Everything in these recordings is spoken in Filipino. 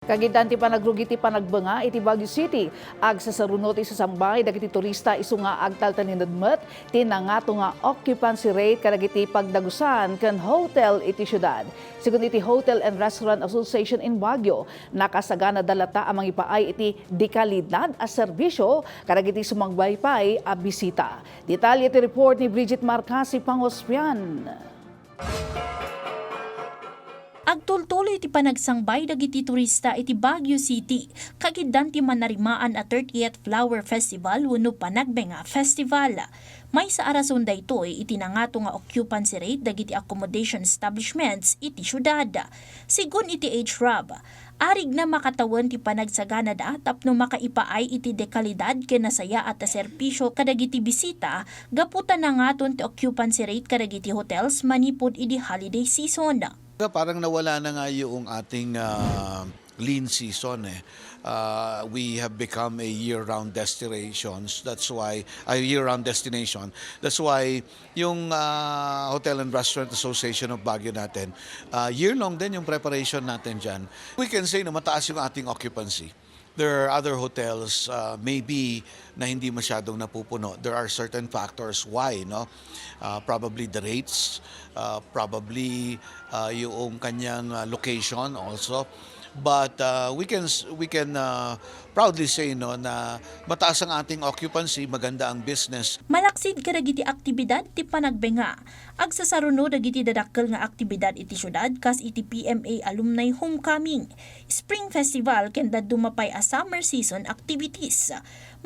Kagidanti Panagrugiti Panagbenga iti Baguio City ag sasarunot sa sambay dagiti turista isu nga agtaltalinaed ti nangato nga occupancy rate kadagiti pagdagusan ken hotel iti syudad. Sigun iti Hotel and Restaurant Association in Baguio, nakasagana dalata amang ipaay iti dekalidad a serbisyo kadagiti sumangbaypay a bisita. Detalye iti report ni Bridget Marcasi Pangospian. Agtultuloy iti panagsangbay dagiti turista iti Baguio City, kagidan ti manarimaan a 30th Flower Festival wenno Panagbenga Festival. May sa arason daytoy iti nangato nga occupancy rate dagiti accommodation establishments iti syudad. Sigun iti HRAB, arig na makatawan ti panagsagana da tapno makaipaay iti dekalidad ken nasaya at serbisyo kadagiti bisita gaputan nangaton ti occupancy rate kadagiti hotels manipod iti holiday season. Parang nawala na nga yung ating lean season eh. We have become a year-round destinations. That's why a year-round destination. That's why yung Hotel and Restaurant Association of Baguio natin, year-long din yung preparation natin dyan. We can say na mataas yung ating occupancy. There are other hotels maybe na hindi masyadong napupuno. There are certain factors why, no? Probably the rates, probably yung kanyang location also. But we can proudly say no na mataas ang ating occupancy, maganda ang business. Malaksid kadagiti aktibidad ti Panagbenga. Agsasaruno dagiti dadakkel nga aktibidad iti syudad kas iti PMA Alumni Home Coming, Spring Festival ken dumapay a summer season activities.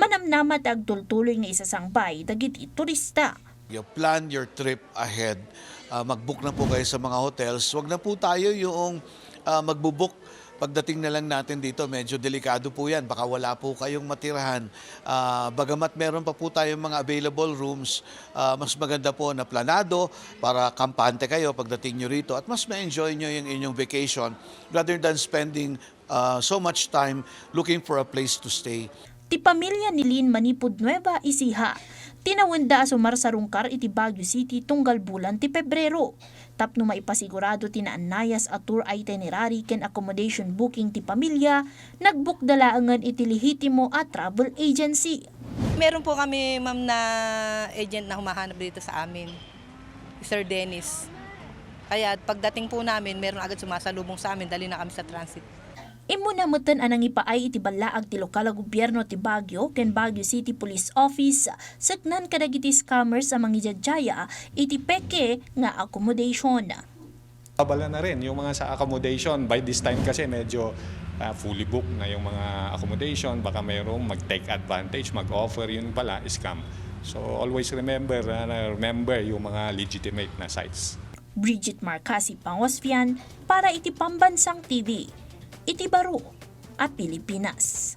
Manamnamat agtultuloy nga isasangbay dagiti turista. You plan your trip ahead. Mag-book na po kayo sa mga hotels. Wag na po tayo yung magbo-book. Pagdating na lang natin dito, medyo delikado po yan. Baka wala po kayong matirahan. Bagamat meron pa po tayong mga available rooms, mas maganda po na planado para kampante kayo pagdating nyo rito at mas ma-enjoy nyo yung inyong vacation rather than spending so much time looking for a place to stay. Ti pamilya ni Lin manipod Nueva Ecija, tinawenda sumarsarungkar iti Baguio City tunggal bulan ti Pebrero. Tapno maipasigurado tinaanayas a tour itinerary ken accommodation booking ti pamilya, nagbook dalaangan iti lehitimo at travel agency. Meron po kami ma'am na agent na humahanap dito sa amin, Sir Dennis. Kaya pagdating po namin, meron agad sumasalubong sa amin, dali na kami sa transit. Imunamutan anang ipaay iti balaag ti lokal a gobyerno ti Baguio ken Baguio City Police Office saknan kadagiti scammers sa mangidyadjaya iti peke nga accommodation. Abala na rin yung mga sa accommodation. By this time kasi medyo fully booked na yung mga accommodation. Baka mayroong mag-take advantage, mag-offer, yun pala, scam. So always remember yung mga legitimate na sites. Bridget Marcasi Pangospian para iti Pambansang TV. Iti Baro at Pilipinas.